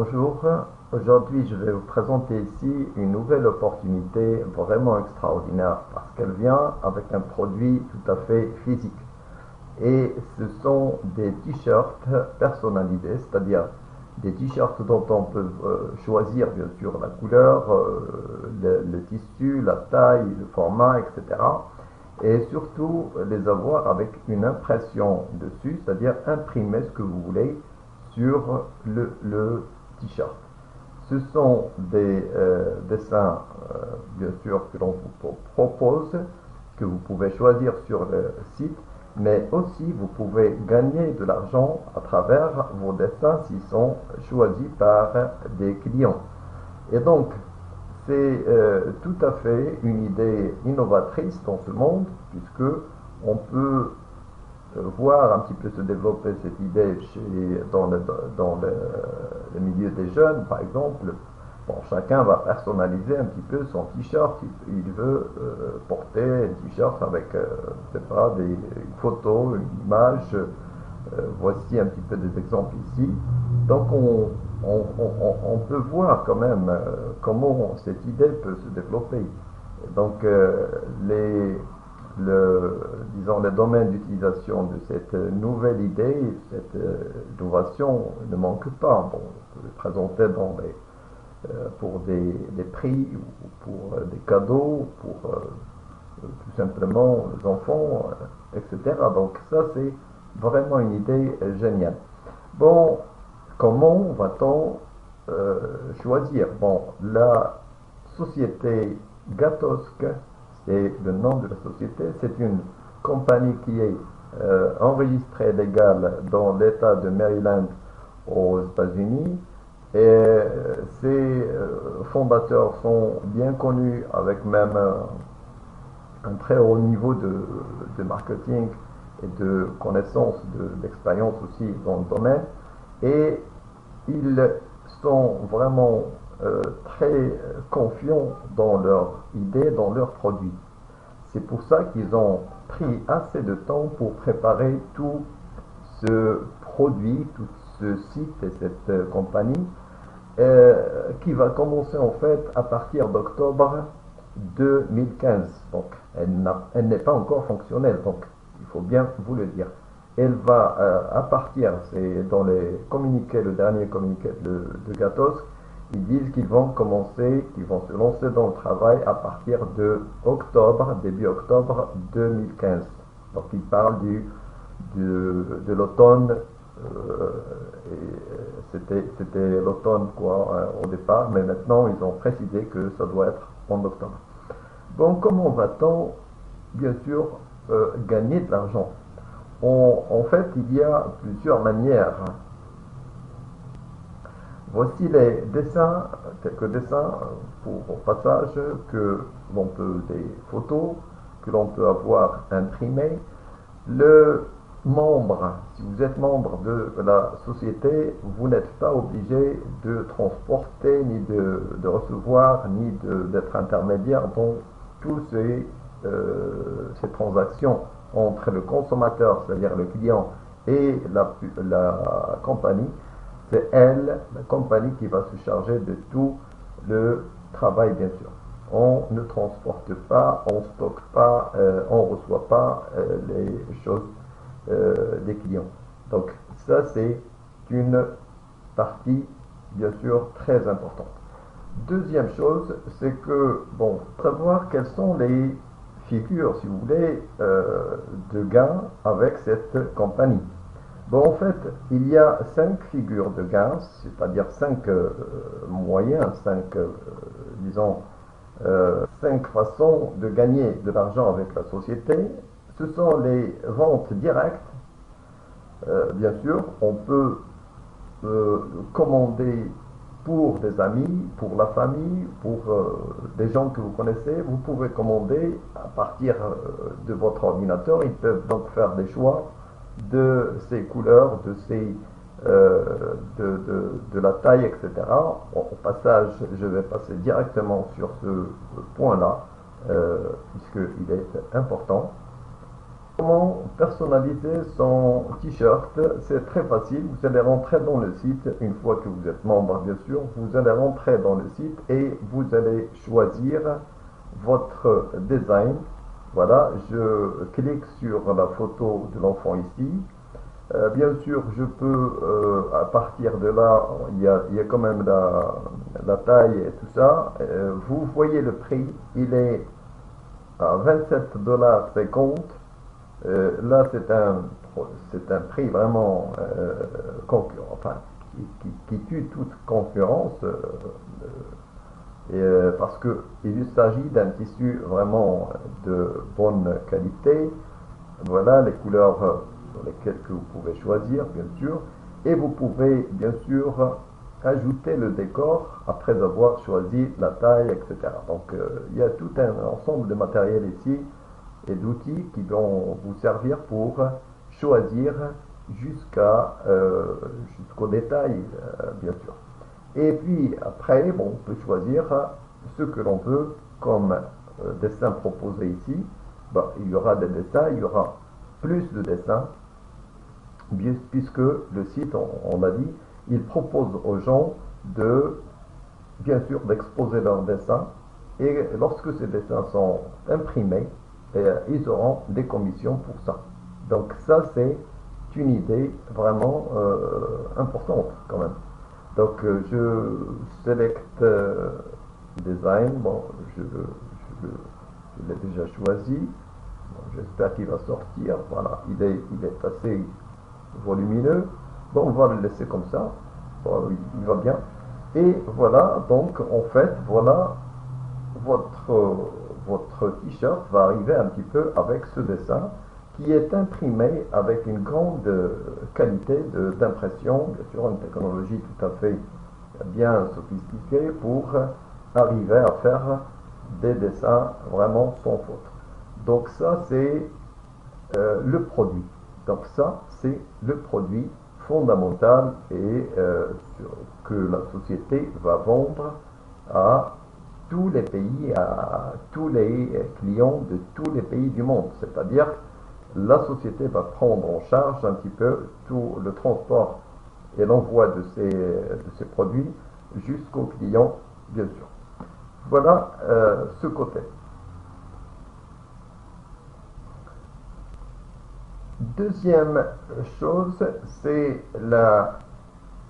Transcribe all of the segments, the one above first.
Bonjour, aujourd'hui je vais vous présenter ici une nouvelle opportunité vraiment extraordinaire parce qu'elle vient avec un produit tout à fait physique. Et ce sont des t-shirts personnalisés, c'est-à-dire des t-shirts dont on peut choisir bien sûr la couleur, le tissu, la taille, le format, etc. Et surtout les avoir avec une impression dessus, c'est-à-dire imprimer ce que vous voulez sur le t-shirt. Ce sont des dessins, bien sûr, que l'on vous propose, que vous pouvez choisir sur le site, mais aussi vous pouvez gagner de l'argent à travers vos dessins s'ils sont choisis par des clients. Et donc, c'est tout à fait une idée innovatrice dans ce monde, puisque on peut voir un petit peu se développer cette idée dans le milieu des jeunes, par exemple. Bon, chacun va personnaliser un petit peu son t-shirt. Il veut porter un t-shirt avec, je sais pas, une photo, une image. Voici un petit peu des exemples ici. Donc on peut voir quand même comment cette idée peut se développer. Donc disons, le domaine d'utilisation de cette nouvelle idée, cette innovation ne manque pas. Bon, on peut le présenter pour des prix ou pour des cadeaux, pour tout simplement les enfants, etc. Donc ça, c'est vraiment une idée géniale. Bon, comment va-t-on choisir? Bon, la société Gatosk, c'est le nom de la société, c'est une compagnie qui est enregistrée légale dans l'État de Maryland aux États-Unis. Et ses fondateurs sont bien connus avec même un très haut niveau de marketing et de connaissances, d'expérience aussi dans le domaine. Et ils sont vraiment très confiants dans leur idée, dans leurs produits. C'est pour ça qu'ils ont pris assez de temps pour préparer tout ce produit, tout ce site et cette compagnie qui va commencer en fait à partir d'octobre 2015. Donc elle n'est pas encore fonctionnelle, donc il faut bien vous le dire. Elle va à partir, c'est dans les communiqués, le dernier communiqué de Gatos, ils disent qu'ils vont commencer, qu'ils vont se lancer dans le travail à partir de octobre, début octobre 2015. Donc ils parlent de l'automne. C'était l'automne quoi au départ, mais maintenant ils ont précisé que ça doit être en octobre. Bon, comment va-t-on bien sûr gagner de l'argent? En fait, il y a plusieurs manières. Voici les dessins, quelques dessins pour passage que l'on peut, des photos que l'on peut avoir imprimées. Le membre, si vous êtes membre de la société, vous n'êtes pas obligé de transporter, ni de recevoir, ni d'être intermédiaire dans toutes ces transactions entre le consommateur, c'est-à-dire le client, et la compagnie. C'est elle, la compagnie, qui va se charger de tout le travail, bien sûr. On ne transporte pas, on ne stocke pas, on ne reçoit pas les choses des clients. Donc ça, c'est une partie, bien sûr, très importante. Deuxième chose, c'est que, bon, savoir quelles sont les figures, si vous voulez, de gains avec cette compagnie. Bon, en fait, il y a 5 figures de gains, c'est-à-dire 5 moyens, 5, disons, 5 façons de gagner de l'argent avec la société. Ce sont les ventes directes. Bien sûr, on peut commander pour des amis, pour la famille, pour des gens que vous connaissez. Vous pouvez commander à partir de votre ordinateur. Ils peuvent donc faire des choix de ces couleurs, de la taille, etc. Bon, au passage, je vais passer directement sur ce point-là, puisqu'il est important. Comment personnaliser son t-shirt? C'est très facile. Vous allez rentrer dans le site, une fois que vous êtes membre, bien sûr. Vous allez rentrer dans le site et vous allez choisir votre design. Voilà, je clique sur la photo de l'enfant ici. Bien sûr, je peux, à partir de là, il y a quand même la taille et tout ça. Vous voyez le prix, il est à 27,50 $. Là, c'est un prix vraiment enfin, qui tue toute concurrence, parce qu'il s'agit d'un tissu vraiment de bonne qualité. Voilà les couleurs sur lesquelles que vous pouvez choisir, bien sûr. Et vous pouvez, bien sûr, ajouter le décor après avoir choisi la taille, etc. Donc, il y a tout un ensemble de matériel ici et d'outils qui vont vous servir pour choisir jusqu'au détail, bien sûr. Et puis après, bon, on peut choisir ce que l'on veut comme dessin proposé ici. Bah, il y aura des dessins, il y aura plus de dessins, puisque le site, on l'a dit, il propose aux gens bien sûr, d'exposer leurs dessins. Et lorsque ces dessins sont imprimés, ils auront des commissions pour ça. Donc ça, c'est une idée vraiment importante quand même. Donc je sélecte design. Bon, je l'ai déjà choisi. Bon, j'espère qu'il va sortir. Voilà, il est assez volumineux. Bon, on va le laisser comme ça. Bon, il va bien. Et voilà, donc en fait, voilà, votre t-shirt va arriver un petit peu avec ce dessin qui est imprimé avec une grande qualité d'impression, bien sûr une technologie tout à fait bien sophistiquée pour arriver à faire des dessins vraiment sans faute. Donc ça c'est le produit. Donc ça c'est le produit fondamental et que la société va vendre à tous les pays, à tous les clients de tous les pays du monde. C'est-à-dire la société va prendre en charge un petit peu tout le transport et l'envoi de ces produits jusqu'aux clients, bien sûr. Voilà ce côté. Deuxième chose, c'est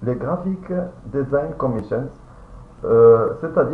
les graphic design commissions, c'est-à-dire